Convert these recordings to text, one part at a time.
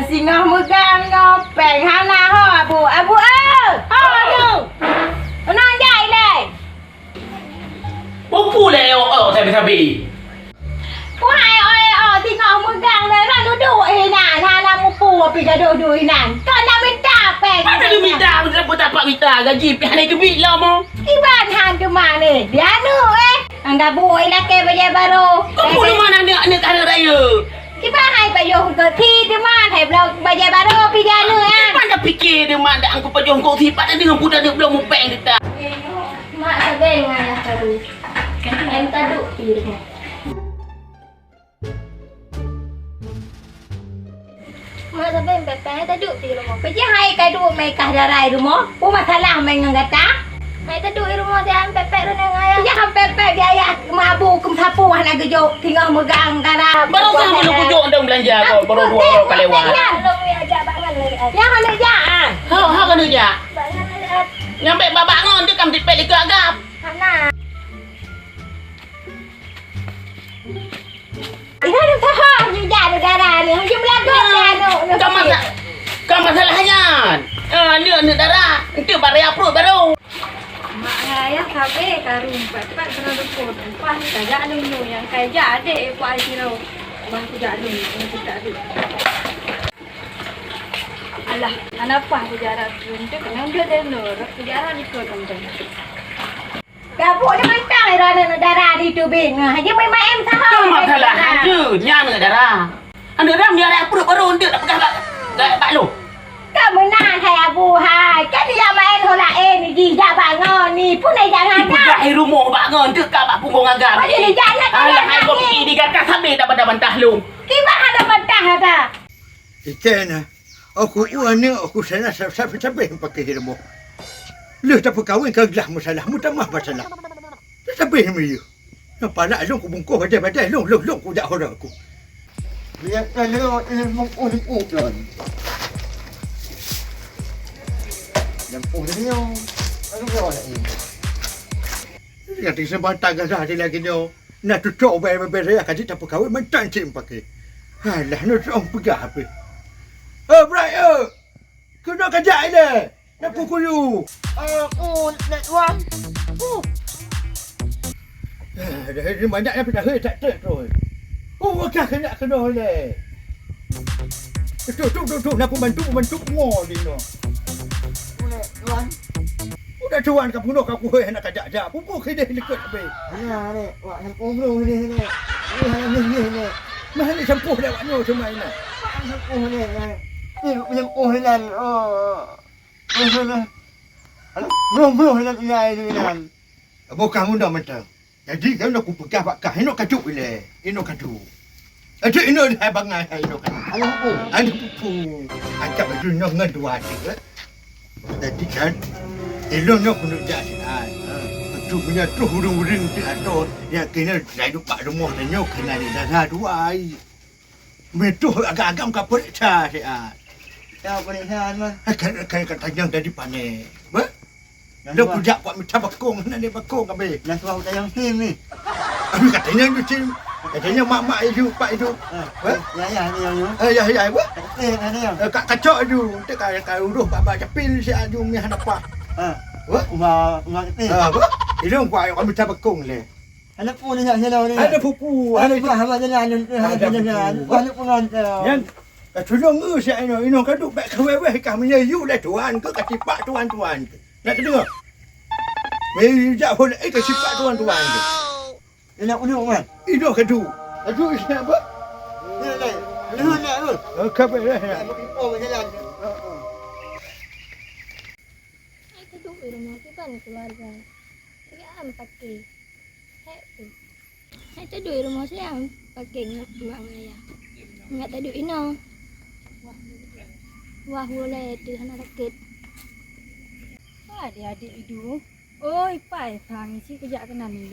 singa megang ngopeng hana ho abu ho tu nak jai le Bumbu lah tabi-tabi. ku hai singa megang le nak duduk nak mupu pi duduk kau nak minta peng Mana dia minta? Kenapa tak dapat minta gaji? Pihak ke bil lah mo. iban han ke mana dia nu angga buai lah ke baje baru Kau pun mana anak hari raya? kita hai payung ke ti tu man hai blok baje baru pi dia nu Mana fikir dia mak dak aku pajong kau sipat dengan budak dia belum mupeng dia tak. mak sabeng ayah tadu em tadu pi rumah mak sabeng bepeng tadu pi rumah pe hai kai du mai kah darai rumah pu masalah mai ngata mai tadu di rumah dia pepek renang ayah ya pepek dia ayah mabu kum sapu nak gejo tinggal megang kara Baru sama lu kujuk undang belanja kau baru 2 orang kali lewat. yang ada jaan Ha kena je. bangan Nyampe babak ngon dia kam dipek di agap. Hana ini ada sahah ni jadu darah ni hujung belakang dia Kau masalahnya. Ni darah. Itu baraya perut baru. mak ayah sabe karung pepek kena dukut pas kaya nunggu yang kaya adik ku sirau bang ku jadu ku jadu alah kenapa ku jarak untuk kena dia denur ku jarak ikut teman dapur dia mentang rana darah di tubing aja memang em sahah Kau masalah ada. Nyana darah. Anda ram dia ada perut baru dia tak pegang bak lu. kamu nak hai abu hai kan dia main hola ni gija bangun ni pun ai jangan Budak di rumah bak ngon dia kat bak punggung agam. Macam ni jangan Alah hai kau pergi di gakas habis tak bantah lu. kiba ada bantah ada Ikan aku ni aku sana sampai pakai ilmu. Lu tak perkahwin ke gelah masalah mu tak mah masalah. Sampai ni. Nampak nak lu ku bungkus badai lu ku dak hora aku. Biarkan lu ilmu kan. Dan ni aduh kau ni. Dia tinggal bantang dah lagi ni. Nak tutup bayar kasi tak perkahwin mentan cim pakai. Alah nak orang pegah apa. Brian! Kena kerja ni! Nak pukul you! Aku nak tuan! Dah banyak yang pernah tak terus. Kah kena ni. Tu, nak bantu semua ni no. Tuan? Udah tuan kau punuh kau nak kerja aja. Pupuk kena dekat habis. Ni, wak yang umur ni. Ni. Mana sempuh dah wak semua ni. Sempuh ni. Yang hilang belum hilang hilang bukan undang macam jadi kau nak pegang pak kah nak kajuk ile ino kaju ada ino hai bangai hai ino kan ada pupu acap baju nak ngedua dia jadi kan ilo nak kena jadi tu punya tu hurung-hurung tu atau yang kena dari pak rumah dia kena di dah dua ai metu agak-agak kapur cah dia ya pernikahan mah kan tajang dari panen ba lu kujak buat macam bakung nak dia bakung habis nak suruh tajang sim ni habis katanya tu sim katanya mak itu pak itu ba ya ni ya ba ni kat kacok tu tak kau uruh baba capil si aju mi hanapa ba ba itu buat macam bakung le ada pun ni ada pupu ada apa jalan ada pun yang Tolong siap ino kaduk baik kawai kami you lah tuan ke kasih pak tuan. Nak dengar? Mei jak hol kasih pak tuan. Nak unu kan? Ino kaduk. Aduh siap apa? Ni. Lu. Kabar dah. Oh jalan. Itu duduk di rumah tu kan keluarga. Saya am pakai. Saya duduk di rumah saya am pakai mak ayah. Enggak tadi ino. Wah boleh tu anak sakit. Adik-adik itu. Oi, pai faham si kerja kena ni.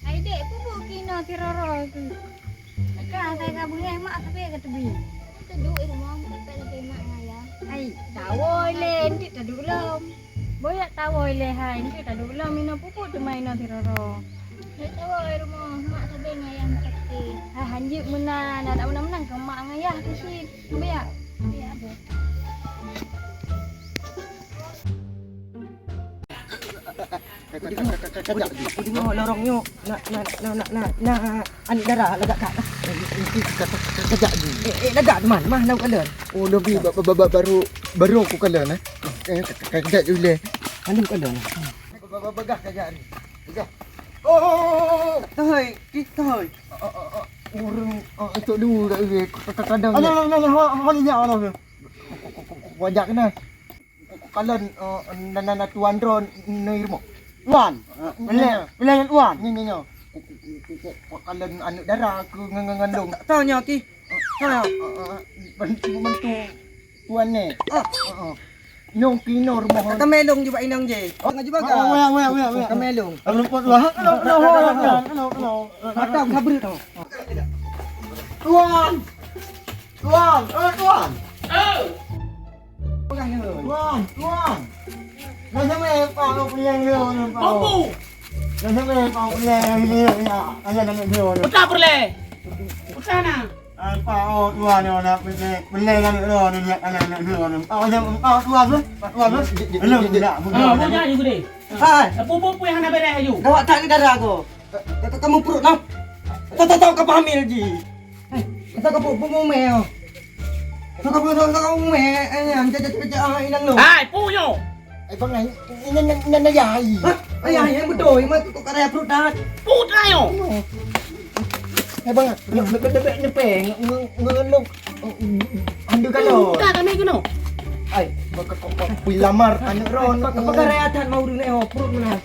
Adik pun kena tiroro tu. Kan saya kabulnya mak tapi kata bi. Kita duduk di rumah pakai lagi mak ayah. Ai, tawoi le, ndik tak dulom. Boy tak tawoi le hai, ndik tak dulom ino pupuk tu main tiroro. Saya tahu di rumah mak sabeng ayah sakit. Hanjut mena nak menang ke mak ngayah ke si biar. Biar bu. Aku dengar lorongnya nak anik darah lagak kat. Lagak ni. Lagak teman, mah nak kalian. Oh, lebih baru aku kalian kejap dulu. Anu kalian. Begah kejap ni. Begah. Oh. Tahai, tahai. Orang itu dulu kat dia. Kadang. Hanya orang. Wajak kena. Kalian nana tuan ron ni rumah. Wan. Bilang wan. Ni. Kalian anak darah ke ngandung. Tak tahu nya ki. Tahu. Bantu tuan ni. Nong kino rumah. Kamelong juga inang je. Ngaju baga. Weh. Kamelong. Belum pot lah. Hello. Matang kabur tu. Tuan. Tuan. Pegang ni. Tuan. Nak sampai pak punya dia ni pak. Mampu. Nak sampai pak punya ni ya. Ada nak dia ni. Betul perle. Betul na. Pak tuan ni nak beli kan dia ni anak dia ni. Pak tuan tu. Hello tidak. Mau jadi gede. Hai. Pupu yang nak beres aju. Awak tak ni darah aku. Kamu perut nak. Tahu kau hamil je. Tahu kau pun mel. Tahu kau mel. Jangan inang lu. Hai, puyo. Bang ni yai. Ayah yang betul, mak kau karya perut dah. Putra yo. Bang, nepeng ngeluk anda kalau. Putra kami kuno. Ai, kau lamar anak ron. Kau karya tan mau dulu ni perut mana.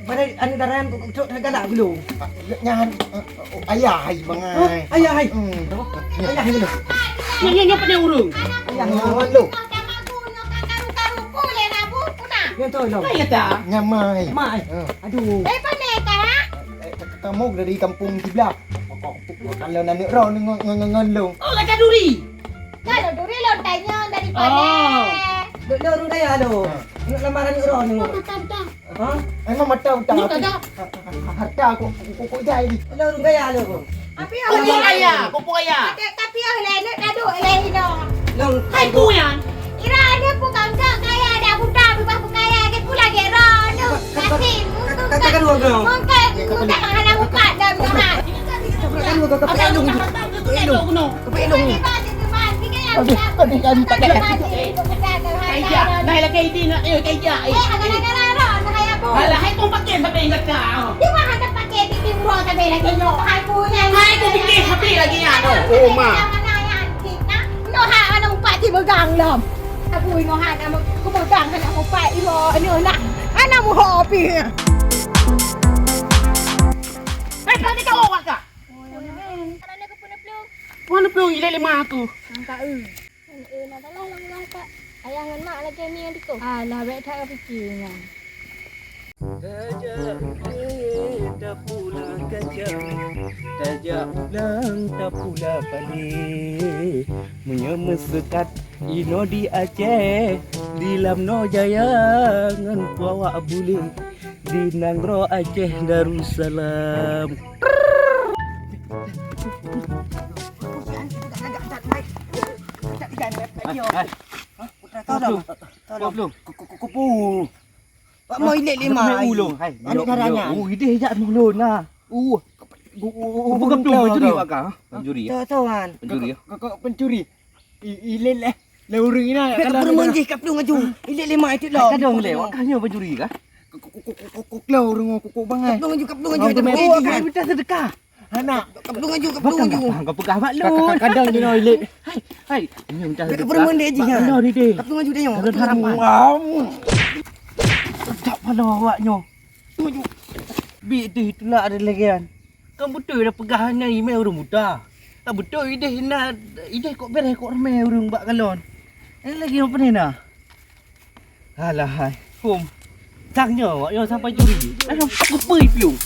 Pada anak daran kau cok dah galak belum. Nyahan ayah hai bang ai. Ayah hai. Ayah hai belum. Nyo pada urung. Ayah Nyahan lu. yang tu dong. Ai kata. Nyamai. Mak. Aduh. Kamu dari kampung sebelah. Kalau anak ron ngelung. Oh, kata duri. Kalau duri lontainya daripada. Duk lorong daya lo. Nak lamaran ron ni. Betul. Ha? Emang mata utang. Ni kata. Harta aku jadi. Lorong daya lo. Tapi Kupu ayah, kupu ayah. Tapi oleh nak duduk oleh hino. Long. Hai puyan. Ira dia bukan kaya ada budak bebas kaya ke pula ke rono. Kasih. Katakan dua kau. Mungkin budak hana buka dan bukan. Katakan dua kau kepek long. Elok kuno. Kepek long. Kaya, naik lagi ini nak kaya. Alah, hai kong pakai sampai ingat kau. Di mana ada pakai di timur sampai lagi no. Hai punya. Hai kong fikir sampai lagi ya. Oh ma. No ha ana umpat di megang lom. Aku no ha ana ku megang ana umpat imo ni nak. Ana mu hopi. Hai kau tak awak kak. Karena aku pun peluk. Mana pelung ile lima tu. Angkat nak tolong lah kak. Ayah dengan mak lagi ni yang dikau. Alah, baik tak fikirnya. Tak pula kajak, tajak pulang tak pula balik. Menyemesekat ino di Aceh, di Lamno Jaya ngan puawak bule, di Nangro Aceh Darussalam. Tolong. Kupu. Pak mau ilik lima. Ulung. Hai. Anak darahnya. Oh, ide jak ulun lah. Bukan pelung pencuri pak kah? Pencuri ya. Tahu kan. Pencuri ya. Kau pencuri. Ilen lah. Leuring ni. Kau perlu je kap pelung aju. Ilik lima itu lah. Kadang lewat kahnya pencuri kah? Kau kelau dengan kuku bangai. Kap pelung aju. Oh, kan kita sedekah. Anak. Kap pelung aju. Kau pegang mak lu. Kadang dia nak ilik. Hai. Ini macam Kau perlu dia je. Dah ni deh. Kap pelung aju dia. Ada harapan. Tak pada awaknya. Bik tu itulah ada lagi kan. Kan betul dah pegang ni email orang muda. Tak betul ide nak ide kok beres kok ramai orang buat galon. Ini lagi apa ni nah? Alah hai. Kum. Tangnya awak yang sampai curi. Dah apa piung.